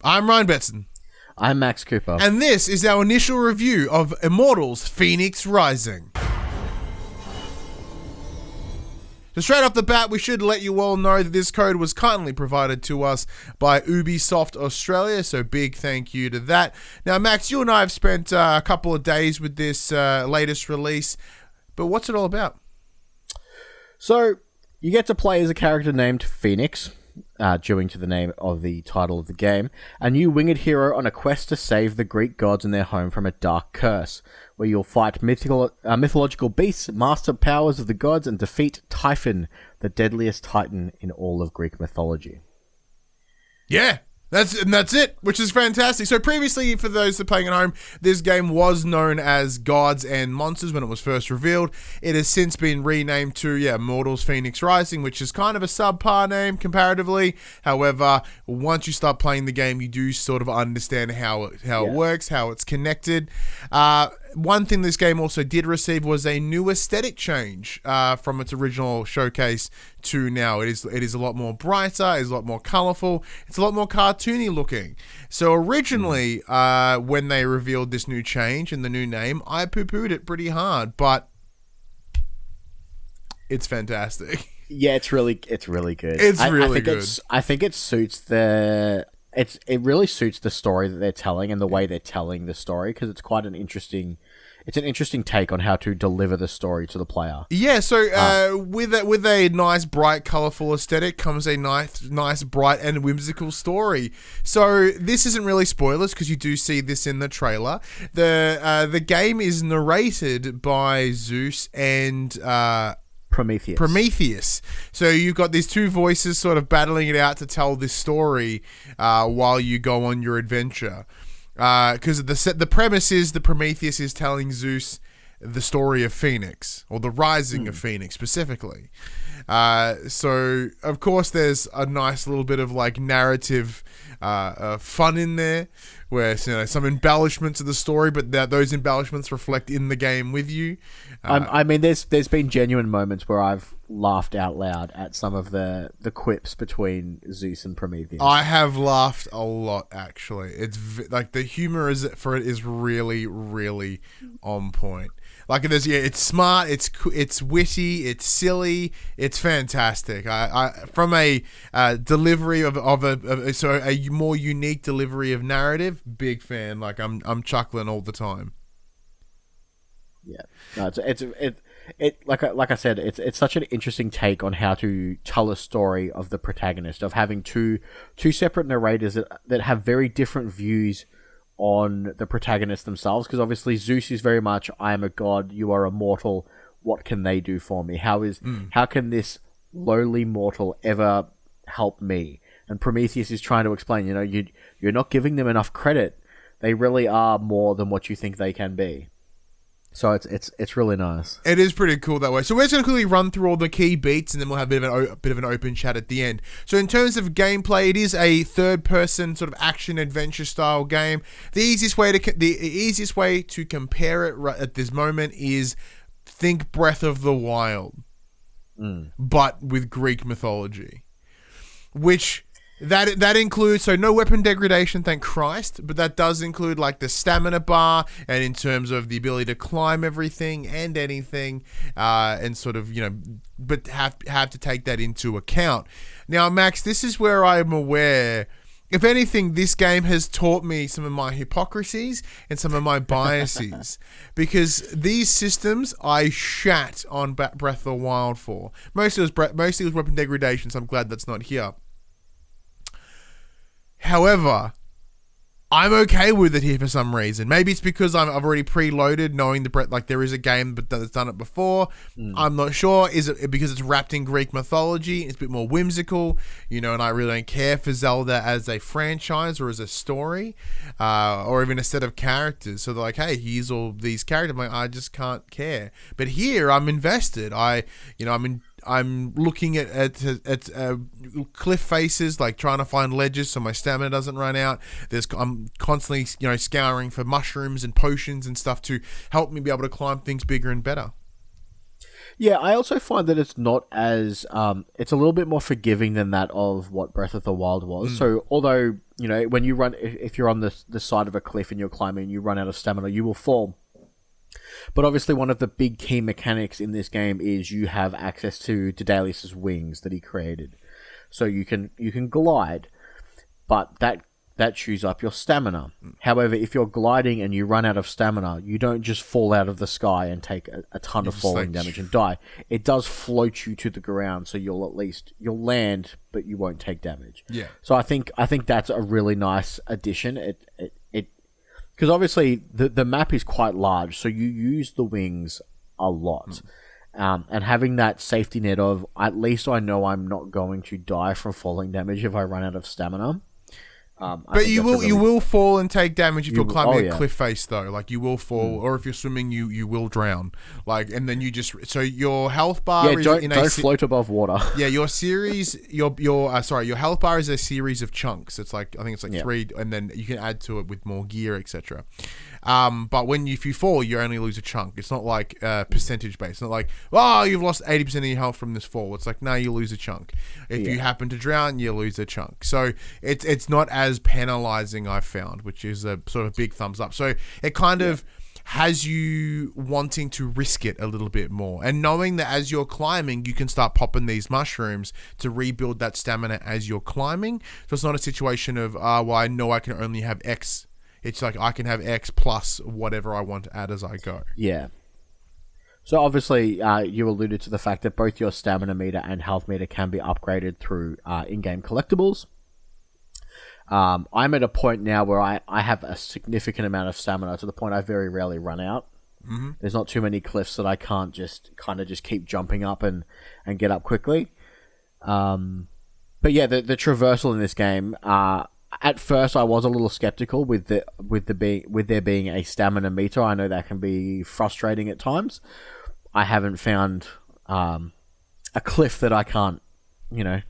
I'm Ryan Betson. I'm Max Cooper. And this is our initial review of Immortals Fenyx Rising. So straight off the bat, we should let you all know that this code was kindly provided to us by Ubisoft Australia, so big thank you to that. Now, Max, you and I have spent a couple of days with this latest release, but what's it all about? So, you get to play as a character named Fenyx, due to the name of the title of the game, a new winged hero on a quest to save the Greek gods and their home from a dark curse, where you'll fight mythological beasts, master powers of the gods, and defeat Typhon, the deadliest titan in all of Greek mythology. Yeah, that's it, which is fantastic. So previously, for those that are playing at home, this game was known as Gods and Monsters when it was first revealed. It has since been renamed to, Immortals Fenyx Rising, which is kind of a subpar name comparatively. However, once you start playing the game, you do sort of understand how it works, how it's connected. One thing this game also did receive was a new aesthetic change from its original showcase to now. It is a lot more brighter, it's a lot more colourful, it's a lot more cartoony looking. So originally, when they revealed this new change and the new name, I poo-pooed it pretty hard, but it's fantastic. Yeah, it's really good. It's really good. I think it suits the... It really suits the story that they're telling and the way they're telling the story, because it's quite an interesting take on how to deliver the story to the player. Yeah, so with a nice, bright, colourful aesthetic comes a nice, bright and whimsical story. So this isn't really spoilers because you do see this in the trailer. The game is narrated by Zeus and Prometheus. So you've got these two voices sort of battling it out to tell this story while you go on your adventure. Because the premise is that Prometheus is telling Zeus the story of Phoenix, or the rising of Phoenix specifically. So of course there's a nice little bit of like narrative fun in there, where some embellishments of the story, but those embellishments reflect in the game with you. I mean, there's been genuine moments where I've laughed out loud at some of the quips between Zeus and Prometheus. I have laughed a lot, actually. It's like the humor is really, really on point. Like it's smart, it's witty, it's silly, it's fantastic. I from a delivery of a more unique delivery of narrative, big fan. Like I'm chuckling all the time. Yeah, no, like I said, it's such an interesting take on how to tell a story of the protagonist, of having two separate narrators that have very different views on the protagonists themselves, because obviously Zeus is very much, I am a god, you are a mortal, what can they do for me? How can this lowly mortal ever help me? And Prometheus is trying to explain, you're not giving them enough credit. They really are more than what you think they can be. So it's really nice. It is pretty cool that way. So we're just going to quickly run through all the key beats, and then we'll have a bit of an open chat at the end. So in terms of gameplay, it is a third-person sort of action-adventure style game. The easiest way to compare it right at this moment is think Breath of the Wild, but with Greek mythology, which. That includes, so no weapon degradation, thank Christ, but that does include like the stamina bar, and in terms of the ability to climb everything and anything, and sort of, but have to take that into account. Now, Max, this is where I'm aware, if anything, this game has taught me some of my hypocrisies and some of my biases, because these systems I shat on Breath of the Wild for. Mostly it was weapon degradation, so I'm glad that's not here. However, I'm okay with it here for some reason. Maybe it's because I've already preloaded, knowing there is a game that's done it before. I'm not sure. Is it because it's wrapped in Greek mythology? It's a bit more whimsical, and I really don't care for Zelda as a franchise or as a story, or even a set of characters. So they're like, hey, here's all these characters. I'm like, I just can't care. But here, I'm invested. I'm looking at cliff faces, like trying to find ledges so my stamina doesn't run out. I'm constantly, scouring for mushrooms and potions and stuff to help me be able to climb things bigger and better. Yeah, I also find that it's not as it's a little bit more forgiving than that of what Breath of the Wild was. So although, you know, when you run, if you're on the side of a cliff and you're climbing and you run out of stamina, you will fall. But obviously one of the big key mechanics in this game is you have access to Daedalus' wings that he created. So you can glide, but that chews up your stamina. However, if you're gliding and you run out of stamina, you don't just fall out of the sky and take a ton of falling damage and die. It does float you to the ground, so you'll land, but you won't take damage. Yeah. So I think that's a really nice addition. It because obviously the map is quite large, so you use the wings a lot. And having that safety net of, at least I know I'm not going to die from falling damage if I run out of stamina. But you will fall and take damage if you're climbing a cliff face though. Like you will fall, or if you're swimming, you will drown. Like, and then you just your health bar is don't float above water. Yeah, your series, your health bar is a series of chunks. It's like, I think it's like 3, and then you can add to it with more gear, etc. But if you fall, you only lose a chunk. It's not like percentage based. It's not like, you've lost 80% of your health from this fall. It's like, no, you lose a chunk. If you happen to drown, you lose a chunk. So it's not as penalizing, I've found, which is a sort of big thumbs up. So it kind of has you wanting to risk it a little bit more, and knowing that as you're climbing, you can start popping these mushrooms to rebuild that stamina as you're climbing. So it's not a situation of, I know I can only have X. It's like I can have X plus whatever I want to add as I go. Yeah. So obviously, you alluded to the fact that both your stamina meter and health meter can be upgraded through in-game collectibles. I'm at a point now where I have a significant amount of stamina, to the point I very rarely run out. Mm-hmm. There's not too many cliffs that I can't just keep jumping up and get up quickly. But yeah, the traversal in this game, at first I was a little skeptical with there being a stamina meter. I know that can be frustrating at times. I haven't found a cliff that I can't,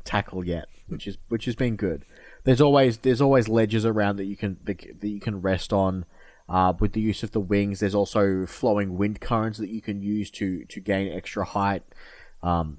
tackle yet, which has been good. There's always ledges around that you can rest on. With the use of the wings, there's also flowing wind currents that you can use to gain extra height.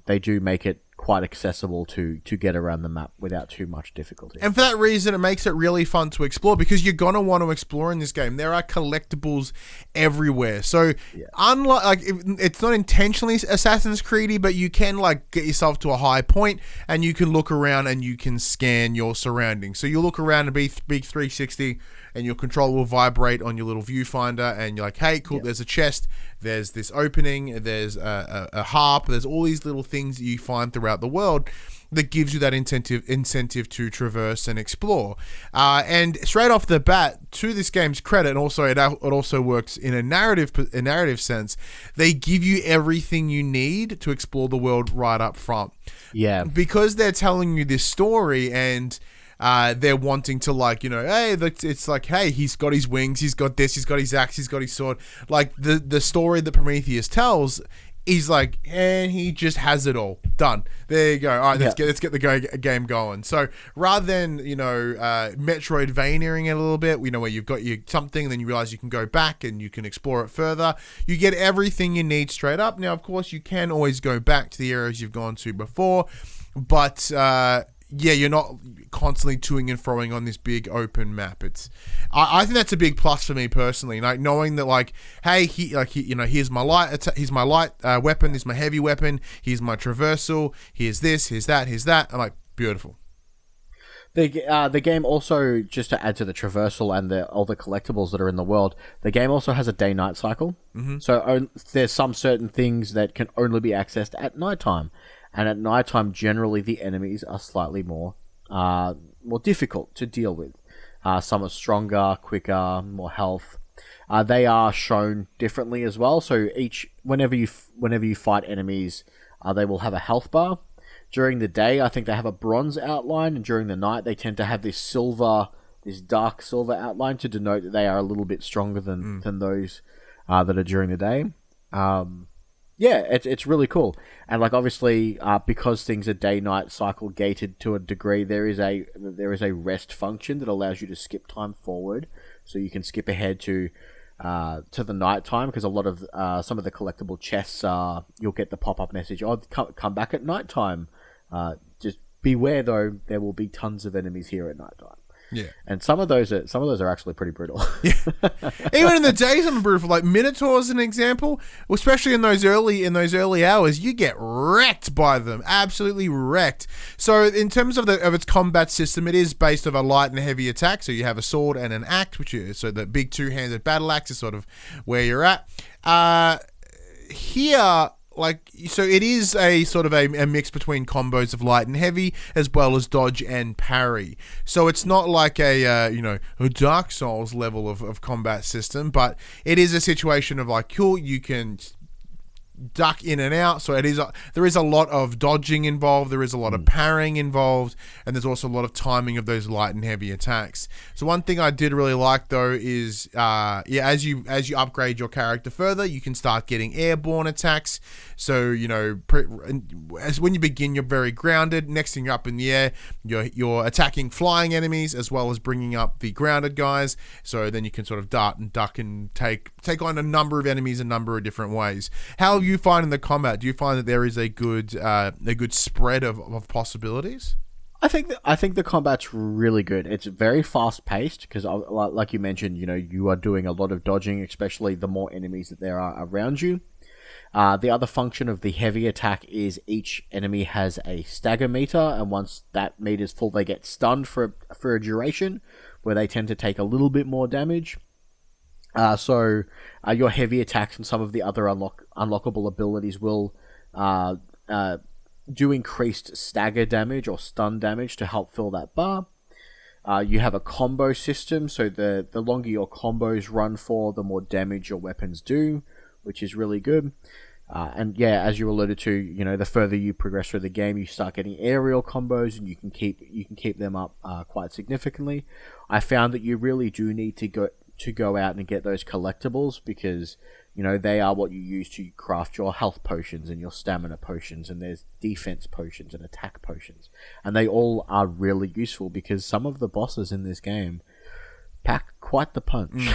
They do make it quite accessible to get around the map without too much difficulty. And for that reason, it makes it really fun to explore, because you're going to want to explore in this game. There are collectibles everywhere. So, unlike, it's not intentionally Assassin's Creed-y, but you can get yourself to a high point and you can look around and you can scan your surroundings. So you'll look around and be 360, and your controller will vibrate on your little viewfinder, and you're like, hey, cool, there's a chest, there's this opening, there's a harp, there's all these little things that you find throughout the world that gives you that incentive to traverse and explore. And straight off the bat, to this game's credit, and also it also works in a narrative sense, they give you everything you need to explore the world right up front. Yeah. Because they're telling you this story, and they're wanting to hey, it's like, hey, he's got his wings, he's got this, he's got his axe, he's got his sword. Like the story that Prometheus tells, he's like, and he just has it all done. There you go. All right, let's get the game going. So rather than Metroidvaniaing it a little bit, where you've got something, and then you realize you can go back and you can explore it further. You get everything you need straight up. Now, of course, you can always go back to the areas you've gone to before, but you're not constantly toing and froing on this big open map. I think that's a big plus for me personally. Knowing that, hey, here's my light weapon, here's my heavy weapon, here's my traversal, here's this, here's that. I'm like, beautiful. The game also, just to add to the traversal and all the collectibles that are in the world, the game also has a day-night cycle. Mm-hmm. So there's some certain things that can only be accessed at nighttime. And at nighttime, generally, the enemies are slightly more difficult to deal with. Some are stronger, quicker, more health. They are shown differently as well. So whenever you fight enemies, they will have a health bar. During the day, I think they have a bronze outline, and during the night, they tend to have this dark silver outline to denote that they are a little bit stronger than those that are during the day. It's really cool. And obviously, because things are day-night cycle gated to a degree, there is a rest function that allows you to skip time forward, so you can skip ahead to to the night time, because a lot of some of the collectible chests you'll get the pop-up message, "Oh, come back at night time. Just beware, though, there will be tons of enemies here at night time." Yeah, and some of those are actually pretty brutal. Yeah. Even in the daytime, brutal. Like Minotaurs, an example, especially in those early hours, you get wrecked by them, absolutely wrecked. So, in terms of its combat system, it is based on a light and heavy attack. So you have a sword and an axe, so the big two-handed battle axe is sort of where you're at. Here. So it is a sort of a mix between combos of light and heavy, as well as dodge and parry. So it's not like a Dark Souls level of combat system, but it is a situation of like, cool, you can duck in and out. So there is a lot of dodging involved, there is a lot of parrying involved, and there's also a lot of timing of those light and heavy attacks. So one thing I did really like though is as you upgrade your character further, you can start getting airborne attacks. So as when you begin, you're very grounded. Next thing you're up in the air, you're attacking flying enemies as well as bringing up the grounded guys. So then you can sort of dart and duck and take on a number of enemies a number of different ways. How you find in the combat? Do you find that there is a good spread of possibilities? I think the combat's really good. It's very fast paced because, like you mentioned, you are doing a lot of dodging, especially the more enemies that there are around you. The other function of the heavy attack is each enemy has a stagger meter, and once that meter is full, they get stunned for a duration, where they tend to take a little bit more damage. So your heavy attacks and some of the other unlockable abilities will do increased stagger damage or stun damage to help fill that bar. You have a combo system, so the longer your combos run for, the more damage your weapons do, which is really good. And yeah, as you alluded to, the further you progress through the game, you start getting aerial combos, and you can keep them up quite significantly. I found that you really do need to go out and get those collectibles, because they are what you use to craft your health potions and your stamina potions, and there's defense potions and attack potions, and they all are really useful because some of the bosses in this game pack quite the punch.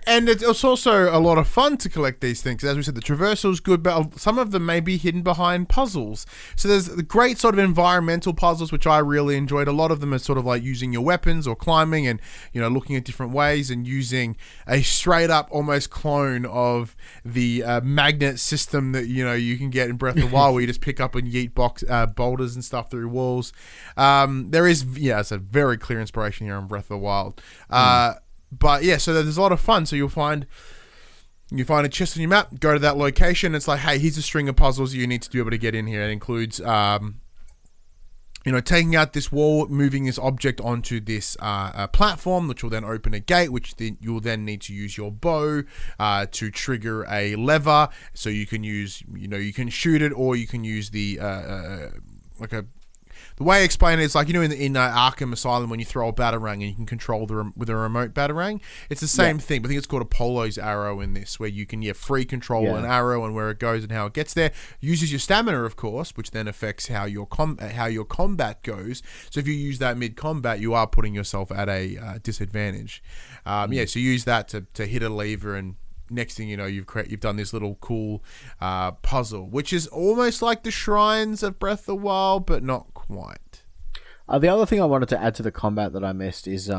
And it's also a lot of fun to collect these things. As we said, the traversal is good, but some of them may be hidden behind puzzles. So there's the great sort of environmental puzzles, which I really enjoyed. A lot of them are sort of like using your weapons or climbing and, looking at different ways and using a straight up almost clone of the magnet system that, you can get in Breath of the Wild, where you just pick up and yeet boulders and stuff through walls. It's a very clear inspiration here on Breath of the Wild. But yeah, so there's a lot of fun. So you find a chest on your map, go to that location. It's like, hey, here's a string of puzzles you need to be able to get in here. It includes, taking out this wall, moving this object onto this platform, which will then open a gate, which then you'll then need to use your bow to trigger a lever. So you can use, you can shoot it, or you can use the the way I explain it is like, in Arkham Asylum, when you throw a batarang and you can control with a remote batarang, it's the same thing. But I think it's called a Polo's arrow in this, where you can free control an arrow and where it goes and how it gets there. Uses your stamina, of course, which then affects how your combat goes. So if you use that mid combat, you are putting yourself at a disadvantage. So use that to hit a lever, and next thing you know, you've done this little cool puzzle, which is almost like the shrines of Breath of the Wild, but not quite. The other thing I wanted to add to the combat that I missed is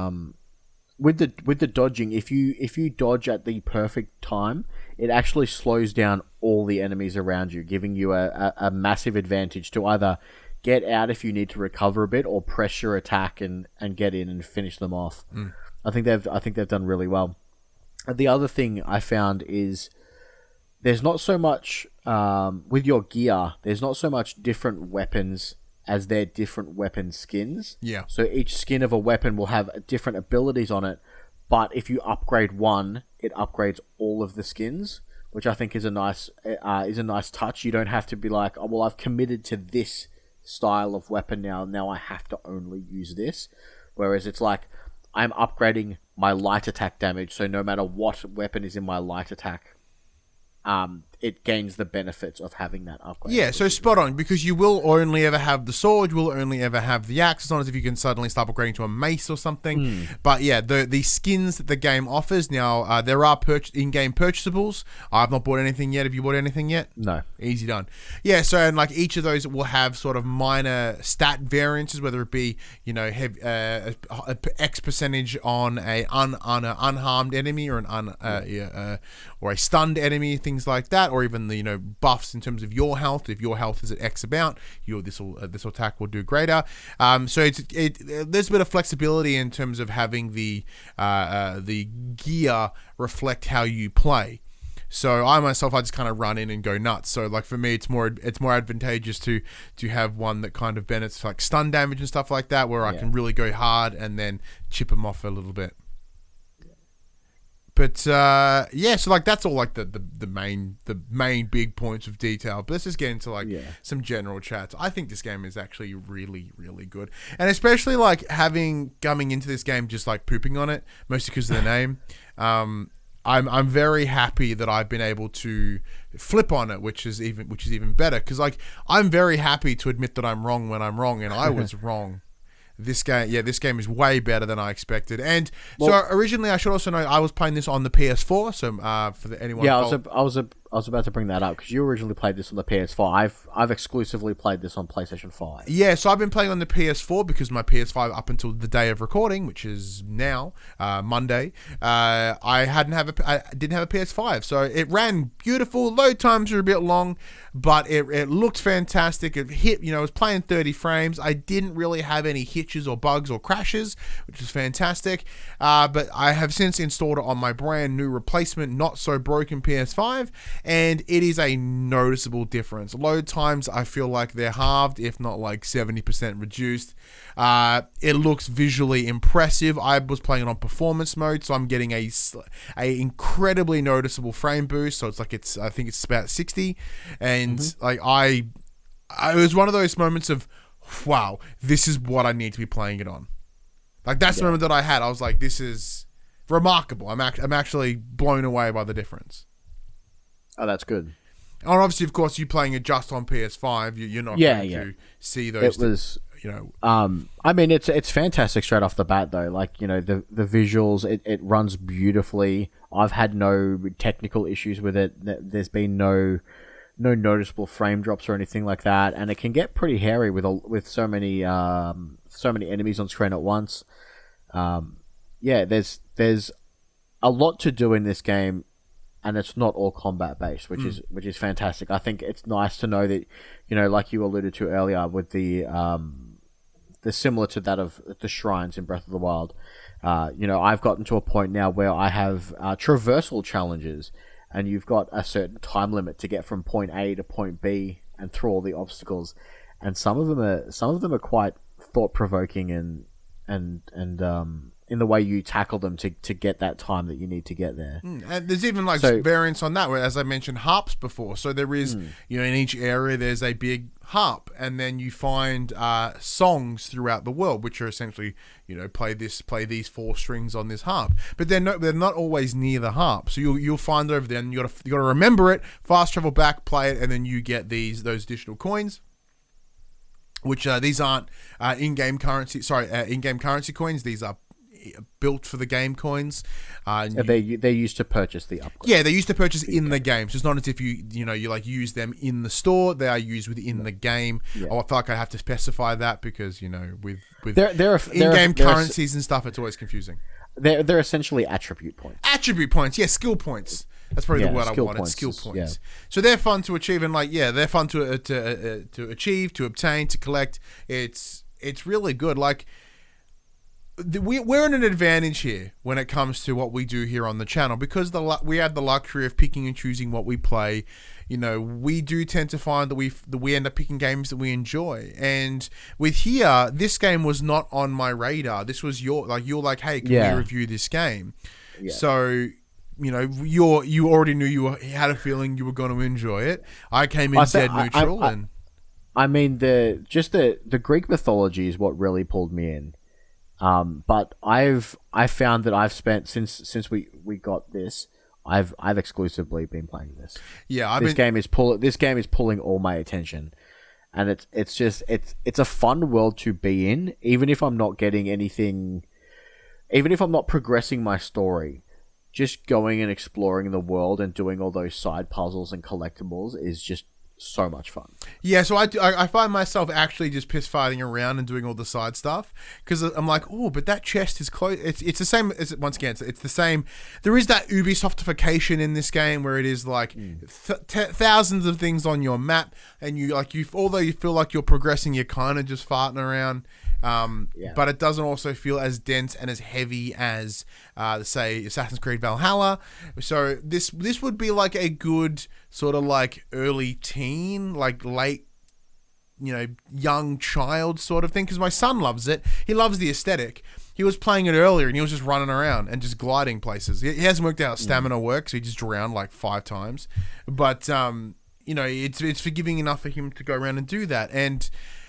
with the dodging. If you dodge at the perfect time, it actually slows down all the enemies around you, giving you a massive advantage to either get out if you need to recover a bit, or press your attack and get in and finish them off. I think they've done really well. The other thing I found is there's not so much with your gear. There's not so much different weapons as their different weapon skins. Yeah. So each skin of a weapon will have different abilities on it, but if you upgrade one, it upgrades all of the skins, which I think is a nice touch. You don't have to be like, oh well, I've committed to this style of weapon now. Now I have to only use this. Whereas it's like, I'm upgrading my light attack damage, so no matter what weapon is in my light attack, it gains the benefits of having that upgrade. Yeah, so spot on, because you will only ever have the sword, you will only ever have the axe. It's not as if you can suddenly start upgrading to a mace or something. But yeah, the skins that the game offers now, there are in-game purchasables. I've not bought anything yet. Have you bought anything yet? No. Easy done. Yeah, so and like each of those will have sort of minor stat variances, whether it be X percentage on a unharmed enemy or or a stunned enemy, things like that, or even the buffs in terms of your health. If your health is at X amount, this attack will do greater. So there's a bit of flexibility in terms of having the gear reflect how you play. So I just kind of run in and go nuts. So like for me, it's more advantageous to have one that kind of benefits like stun damage and stuff like that, where I can really go hard and then chip them off a little bit. But so like that's all like the main big points of detail. But let's just get into some general chats. I think this game is actually really, really good, and especially like coming into this game just like pooping on it, mostly because of the name. I'm very happy that I've been able to flip on it, which is even better, because like I'm very happy to admit that I'm wrong when I'm wrong, and I was wrong. This game is way better than I expected. And so originally, I should also note, I was playing this on the PS4. So for anyone, I was about to bring that up because you originally played this on the PS4. I've exclusively played this on PlayStation 5. Yeah, so I've been playing on the PS4 because my PS5 up until the day of recording, which is now Monday, I didn't have a PS5, so it ran beautiful. Load times are a bit long, but it looked fantastic. It hit, it was playing 30 frames. I didn't really have any hitches or bugs or crashes, which is fantastic. But I have since installed it on my brand new replacement, not so broken PS5. And it is a noticeable difference. Load times, I feel like they're halved, if not like 70% reduced. It looks visually impressive. I was playing it on performance mode, so I'm getting a incredibly noticeable frame boost. So I think it's about 60, and it was one of those moments of, wow, this is what I need to be playing it on. Like that's the moment that I had. I was like, this is remarkable. I'm actually blown away by the difference. Oh, that's good. And obviously, of course, you playing it just on PS5, you're not going to see those. It was, I mean, it's fantastic straight off the bat, though. Like, the visuals, it runs beautifully. I've had no technical issues with it. There's been no noticeable frame drops or anything like that, and it can get pretty hairy with so many enemies on screen at once. There's a lot to do in this game. And it's not all combat based, which is fantastic. I think it's nice to know that, like you alluded to earlier, with the similar to that of the shrines in Breath of the Wild. I've gotten to a point now where I have traversal challenges, and you've got a certain time limit to get from point A to point B and through all the obstacles. And some of them are quite thought provoking and in the way you tackle them to get that time that you need to get there. And there's even variants on that, where, as I mentioned, harps before. So there is, in each area there's a big harp, and then you find songs throughout the world, which are essentially, play these 4 strings on this harp. But they're not always near the harp. So you'll find it over there, and you got to remember it, fast travel back, play it, and then you get those additional coins. Which these aren't in-game currency coins. These are built for the game coins. They're used to purchase the upgrade. Yeah, they're used to purchase in the game. So it's not as if you use them in the store. They are used within the game. Yeah. I feel like I have to specify that because with in-game currencies and stuff, it's always confusing. They're essentially attribute points. Attribute points, yeah, skill points. That's probably the word I wanted. Skill points. Yeah. So they're fun to achieve, and they're fun to achieve, to obtain, to collect. It's really good. Like, we're in an advantage here when it comes to what we do here on the channel, because we have the luxury of picking and choosing what we play. We do tend to find that we end up picking games that we enjoy. And with here, this game was not on my radar. This was you're like, hey, can we review this game? Yeah. So, you already knew you had a feeling you were going to enjoy it. I came in dead neutral, I mean, the Greek mythology is what really pulled me in. But I found that I've spent since we got this, I've exclusively been playing this. Yeah, This game is pulling all my attention, and it's a fun world to be in, even if I'm not getting anything, even if I'm not progressing my story. Just going and exploring the world and doing all those side puzzles and collectibles is just so much fun. Yeah, so I find myself actually just piss fighting around and doing all the side stuff because I'm like, oh, but that chest is close. It's the same as, once again, it's the same. There is that Ubisoftification in this game where it is like thousands of things on your map, and although you feel like you're progressing, you're kind of just farting around. But it doesn't also feel as dense and as heavy as, say, Assassin's Creed Valhalla. So this would be like a good sort of like early teen, like late, young child sort of thing. Because my son loves it. He loves the aesthetic. He was playing it earlier and he was just running around and just gliding places. He hasn't worked out stamina work, so he just drowned like 5 times. But it's forgiving enough for him to go around and do that. And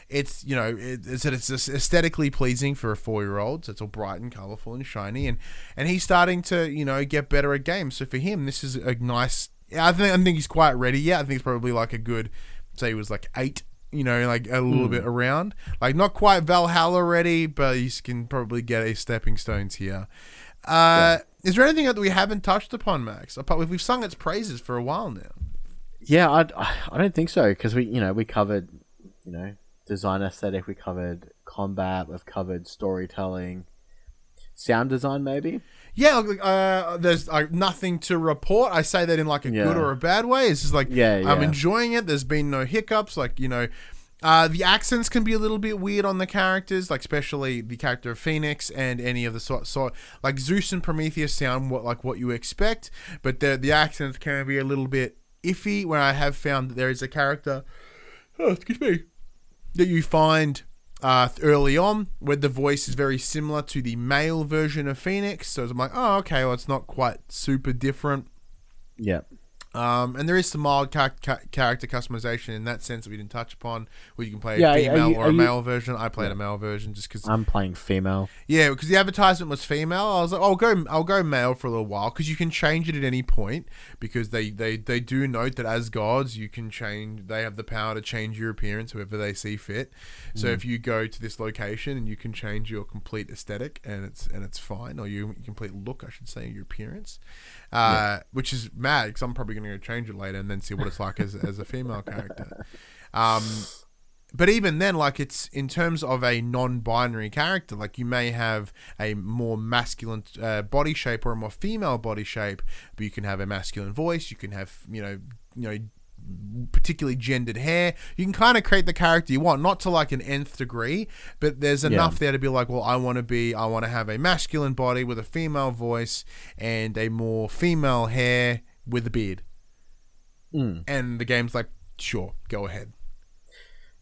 it's it's aesthetically pleasing for a 4-year-old. So it's all bright and colorful and shiny, and he's starting to get better at games. So for him, this is a nice. I think he's quite ready. Yeah, I think it's probably like a good. Say he was like 8. Like a little bit around, like not quite Valhalla ready, but he can probably get a stepping stones here. Is there anything that we haven't touched upon, Max? We've sung its praises for a while now. Yeah, I don't think so, because we covered design aesthetic, we covered combat, we've covered storytelling, sound design maybe. Yeah, there's nothing to report. I say that in like a good or a bad way. It's just like I'm enjoying it. There's been no hiccups. Like the accents can be a little bit weird on the characters, like especially the character of Phoenix and any of the sort like Zeus and Prometheus sound what you expect, but the accents can be a little bit iffy. Where I have found that there is a character, that you find early on where the voice is very similar to the male version of Phoenix. So I'm like, oh, okay, well, it's not quite super different. Yeah. And there is some mild character customization in that sense that we didn't touch upon, where you can play a female or a male version. I played a male version just because I'm playing female. Yeah, because the advertisement was female. I was like, I'll go male for a little while, because you can change it at any point, because they do note that as gods you can change. They have the power to change your appearance however they see fit. So if you go to this location and you can change your complete aesthetic, and it's fine, or your complete look, I should say, your appearance. Which is mad, because I'm probably going to go change it later and then see what it's like as a female character. But even then, like, it's in terms of a non-binary character, like you may have a more masculine body shape or a more female body shape, but you can have a masculine voice. You can have particularly gendered hair. You can kind of create the character you want, not to like an nth degree, but there's enough there to be like, well, I want to have a masculine body with a female voice and a more female hair with a beard. And the game's like, sure, go ahead.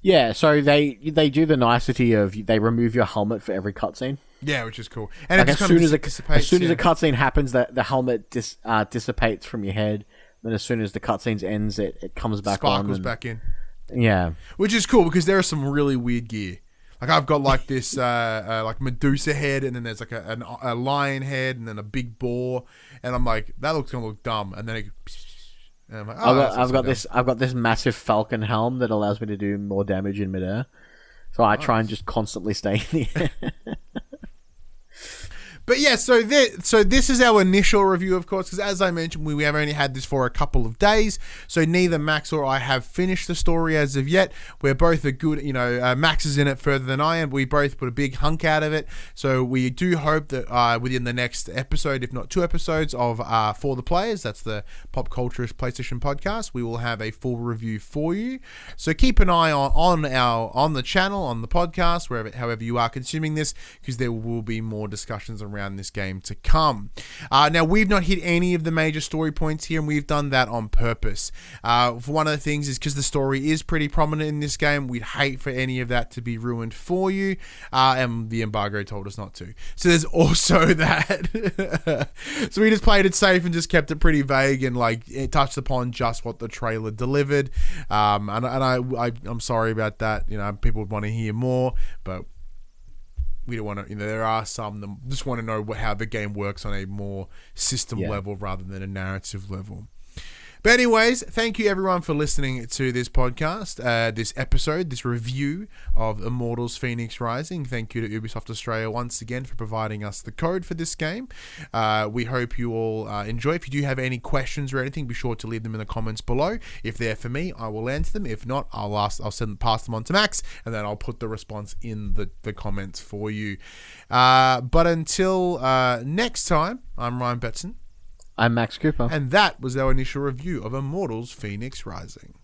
Yeah, so they do the nicety of they remove your helmet for every cutscene. Yeah, which is cool. And like as soon as a cutscene happens, the helmet dissipates from your head. Then as soon as the cutscenes ends, it comes back on. Sparkles back in. Yeah. Which is cool, because there are some really weird gear. Like I've got like this like Medusa head, and then there's like a lion head, and then a big boar, and I'm like, that looks gonna look dumb, and then and I'm like, I've got this massive falcon helm that allows me to do more damage in midair. So I try and just constantly stay in the air. But yeah, so this is our initial review, of course, because as I mentioned, we have only had this for a couple of days, so neither Max or I have finished the story as of yet. We're both a good, Max is in it further than I am. We both put a big hunk out of it, so we do hope that within the next episode, if not 2 episodes of For the Players, that's the Pop Culturist PlayStation podcast, we will have a full review for you. So keep an eye on the channel, on the podcast, however you are consuming this, because there will be more discussions around this game to come. Now, we've not hit any of the major story points here, and we've done that on purpose. For one of the things is because the story is pretty prominent in this game, we'd hate for any of that to be ruined for you, and the embargo told us not to. So there's also that. So we just played it safe and just kept it pretty vague, and like it touched upon just what the trailer delivered. And I'm sorry about that. People would want to hear more, but we don't want to, there are some that just want to know how the game works on a more system level rather than a narrative level. But anyways, thank you everyone for listening to this podcast, this episode, this review of Immortals Fenyx Rising. Thank you to Ubisoft Australia once again for providing us the code for this game. We hope you all enjoy. If you do have any questions or anything, be sure to leave them in the comments below. If they're for me, I will answer them. If not, I'll pass them on to Max, and then I'll put the response in the comments for you. But until next time, I'm Ryan Betson. I'm Max Cooper. And that was our initial review of Immortals Fenyx Rising.